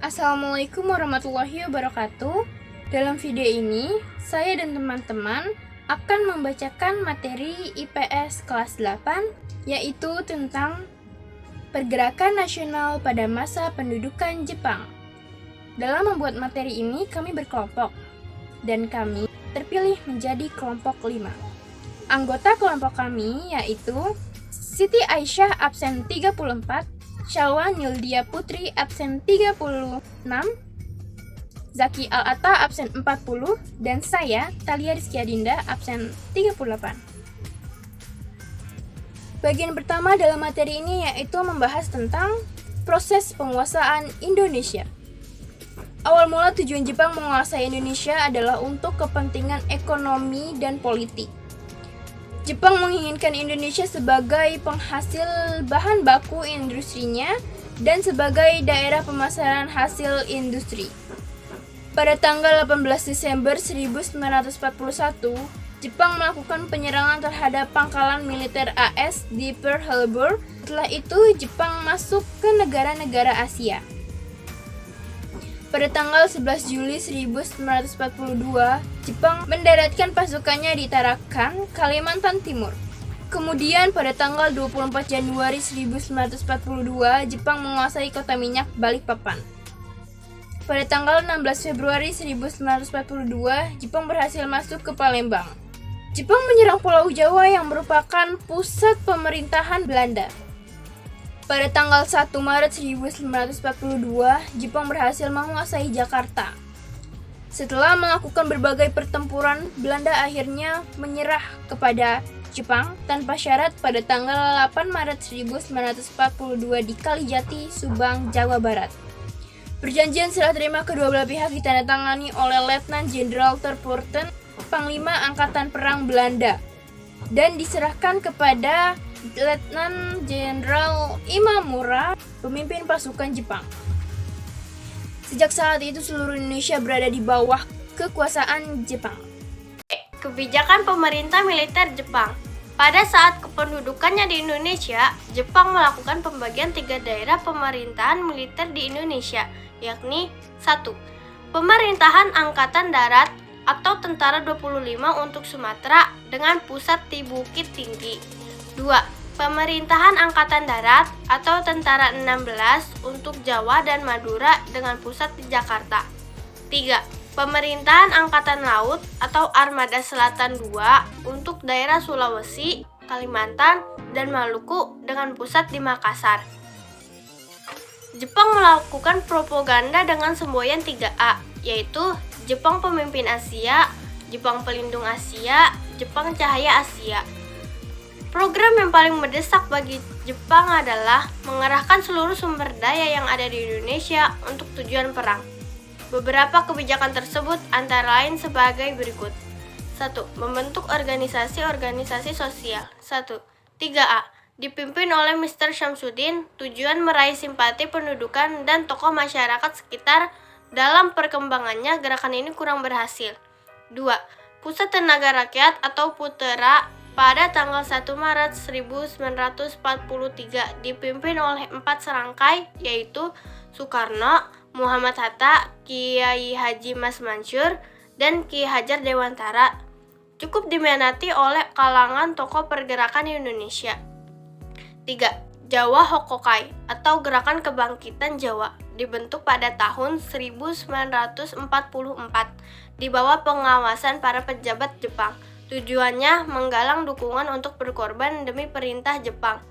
Assalamualaikum warahmatullahi wabarakatuh. Dalam video ini, saya dan teman-teman akan membacakan materi IPS kelas 8, yaitu tentang pergerakan nasional pada masa pendudukan Jepang. Dalam membuat materi ini, kami berkelompok, dan kami terpilih menjadi kelompok 5. Anggota kelompok kami yaitu Siti Aisyah absen 34, Syalwa Nildia Putri absen 36, Zaki Al-Atta absen 40, dan saya, Talia Rizkia Dinda, absen 38. Bagian pertama dalam materi ini yaitu membahas tentang proses penguasaan Indonesia. Awal mula tujuan Jepang menguasai Indonesia adalah untuk kepentingan ekonomi dan politik. Jepang menginginkan Indonesia sebagai penghasil bahan baku industrinya dan sebagai daerah pemasaran hasil industri. Pada tanggal 18 Desember 1941, Jepang melakukan penyerangan terhadap pangkalan militer AS di Pearl Harbor. Setelah itu, Jepang masuk ke negara-negara Asia. Pada tanggal 11 Juli 1942, Jepang mendaratkan pasukannya di Tarakan, Kalimantan Timur. Kemudian pada tanggal 24 Januari 1942, Jepang menguasai kota minyak Balikpapan. Pada tanggal 16 Februari 1942, Jepang berhasil masuk ke Palembang. Jepang menyerang Pulau Jawa yang merupakan pusat pemerintahan Belanda. Pada tanggal 1 Maret 1942, Jepang berhasil menguasai Jakarta. Setelah melakukan berbagai pertempuran, Belanda akhirnya menyerah kepada Jepang tanpa syarat pada tanggal 8 Maret 1942 di Kalijati, Subang, Jawa Barat. Perjanjian serah terima kedua belah pihak ditandatangani oleh Letnan Jenderal Terpoorten, Panglima Angkatan Perang Belanda, dan diserahkan kepada Letnan Jenderal Imamura, pemimpin pasukan Jepang. Sejak saat itu seluruh Indonesia berada di bawah kekuasaan Jepang. Kebijakan pemerintah militer Jepang. Pada saat kependudukannya di Indonesia, Jepang melakukan pembagian 3 daerah pemerintahan militer di Indonesia, yakni 1. Pemerintahan Angkatan Darat atau Tentara 25 untuk Sumatera dengan pusat di Bukit Tinggi. 2. Pemerintahan Angkatan Darat atau Tentara 16 untuk Jawa dan Madura dengan pusat di Jakarta. 3. Pemerintahan Angkatan Laut atau Armada Selatan 2 untuk daerah Sulawesi, Kalimantan, dan Maluku dengan pusat di Makassar. Jepang melakukan propaganda dengan semboyan 3A, yaitu Jepang Pemimpin Asia, Jepang Pelindung Asia, Jepang Cahaya Asia. Program yang paling mendesak bagi Jepang adalah mengerahkan seluruh sumber daya yang ada di Indonesia untuk tujuan perang. Beberapa kebijakan tersebut antara lain sebagai berikut. 1. Membentuk organisasi-organisasi sosial. 1. 3A. Dipimpin oleh Mr. Syamsuddin, tujuan meraih simpati pendudukan dan tokoh masyarakat sekitar. Dalam perkembangannya, gerakan ini kurang berhasil. 2. Pusat Tenaga Rakyat atau Putera pada tanggal 1 Maret 1943 dipimpin oleh 4 serangkai, yaitu Soekarno, Muhammad Hatta, Kiai Haji Mas Mansur, dan Ki Hajar Dewantara. Cukup diminati oleh kalangan tokoh pergerakan Indonesia. 3. Jawa Hokokai atau Gerakan Kebangkitan Jawa dibentuk pada tahun 1944 di bawah pengawasan para pejabat Jepang. Tujuannya menggalang dukungan untuk berkorban demi perintah Jepang.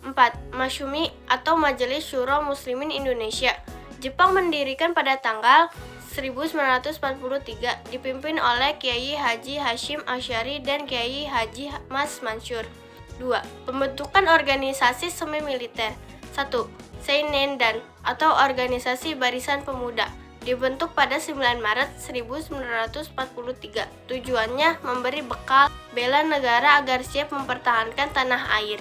4. Masyumi atau Majelis Syuro Muslimin Indonesia. Jepang mendirikan pada tanggal 1943 dipimpin oleh Kiai Haji Hashim Asy'ari dan Kiai Haji Mas Mansur. 2. Pembentukan organisasi semi militer. 1. Seinendan atau Organisasi Barisan Pemuda dibentuk pada 9 Maret 1943. Tujuannya memberi bekal bela negara agar siap mempertahankan tanah air.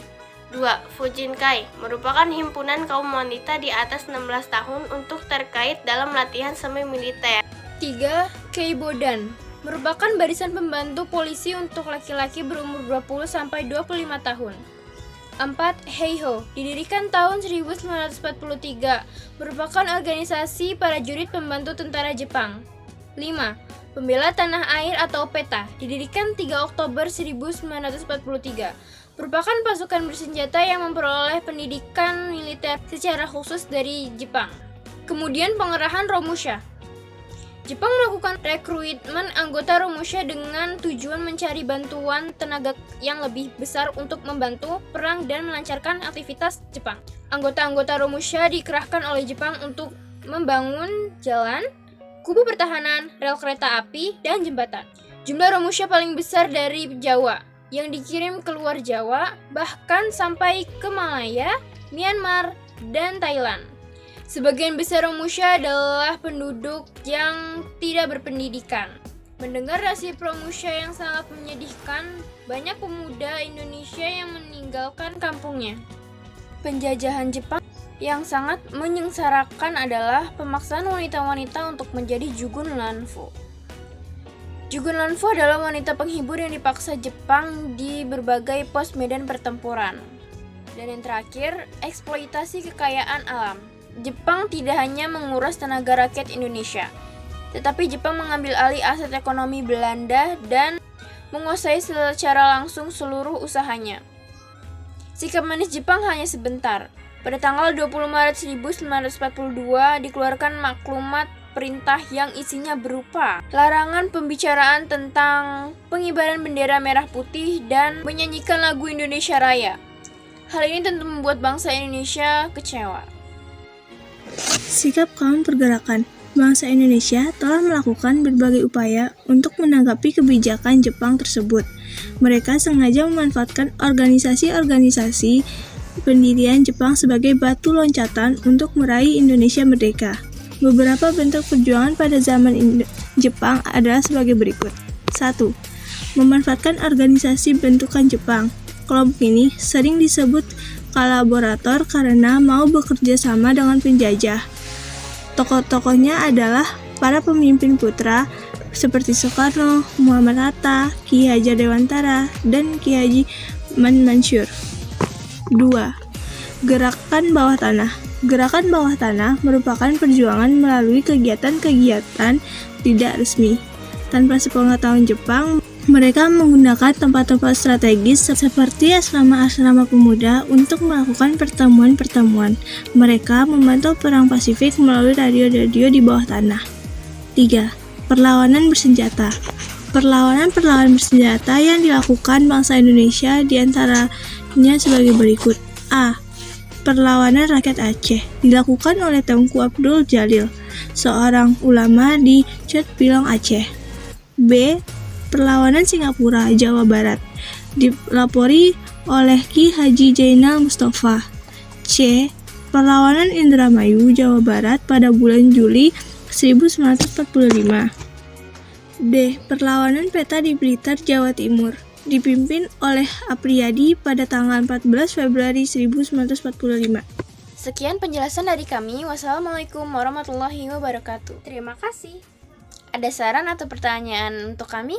2. Fujinkai merupakan himpunan kaum wanita di atas 16 tahun untuk terkait dalam latihan semi militer. 3. Keibodan merupakan barisan pembantu polisi untuk laki-laki berumur 20-25 tahun. 4. Heiho, didirikan tahun 1943, merupakan organisasi para jurid pembantu tentara Jepang. 5. Pembela Tanah Air atau PETA, didirikan 3 Oktober 1943, merupakan pasukan bersenjata yang memperoleh pendidikan militer secara khusus dari Jepang. Kemudian pengerahan Romusha. Jepang melakukan rekrutmen anggota Romusha dengan tujuan mencari bantuan tenaga yang lebih besar untuk membantu perang dan melancarkan aktivitas Jepang. Anggota-anggota Romusha dikerahkan oleh Jepang untuk membangun jalan, kubu pertahanan, rel kereta api, dan jembatan. Jumlah Romusha paling besar dari Jawa, yang dikirim keluar Jawa, bahkan sampai ke Malaya, Myanmar, dan Thailand. Sebagian besar Romusha adalah penduduk yang tidak berpendidikan. Mendengar nasib Romusha yang sangat menyedihkan, banyak pemuda Indonesia yang meninggalkan kampungnya. Penjajahan Jepang yang sangat menyengsarakan adalah pemaksaan wanita-wanita untuk menjadi Jugun Lanfu. Jugun Lanfu adalah wanita penghibur yang dipaksa Jepang di berbagai pos medan pertempuran. Dan yang terakhir, eksploitasi kekayaan alam. Jepang tidak hanya menguras tenaga rakyat Indonesia, tetapi Jepang mengambil alih aset ekonomi Belanda dan menguasai secara langsung seluruh usahanya. Sikap manis Jepang hanya sebentar. Pada tanggal 20 Maret 1942 dikeluarkan maklumat perintah yang isinya berupa larangan pembicaraan tentang pengibaran bendera merah putih dan menyanyikan lagu Indonesia Raya. Hal ini tentu membuat bangsa Indonesia kecewa. Sikap kaum pergerakan. Bangsa Indonesia telah melakukan berbagai upaya untuk menanggapi kebijakan Jepang tersebut. Mereka sengaja memanfaatkan organisasi-organisasi pendirian Jepang sebagai batu loncatan untuk meraih Indonesia merdeka. Beberapa bentuk perjuangan pada zaman Jepang adalah sebagai berikut. 1. Memanfaatkan organisasi bentukan Jepang. Kelompok ini sering disebut kolaborator karena mau bekerja sama dengan penjajah. Tokoh-tokohnya adalah para pemimpin putra seperti Soekarno, Muhammad Hatta, Ki Hajar Dewantara, dan Ki Haji Mansur. 2. Gerakan bawah tanah. Gerakan bawah tanah merupakan perjuangan melalui kegiatan-kegiatan tidak resmi. Tanpa sepengetahuan Jepang, mereka menggunakan tempat-tempat strategis seperti asrama-asrama pemuda untuk melakukan pertemuan-pertemuan. Mereka memantau perang Pasifik melalui radio-radio di bawah tanah. 3. Perlawanan bersenjata. Perlawanan bersenjata yang dilakukan bangsa Indonesia diantaranya sebagai berikut. A. Perlawanan rakyat Aceh dilakukan oleh Tengku Abdul Jalil, seorang ulama di Cetpilong, Aceh. B. Perlawanan Singapura, Jawa Barat dilapori oleh Ki Haji Zainal Mustafa. C. Perlawanan Indramayu, Jawa Barat pada bulan Juli 1945. D. Perlawanan PETA di Blitar, Jawa Timur dipimpin oleh Apriyadi pada tanggal 14 Februari 1945. Sekian penjelasan dari kami. Wassalamualaikum warahmatullahi wabarakatuh. Terima kasih. Ada saran atau pertanyaan untuk kami?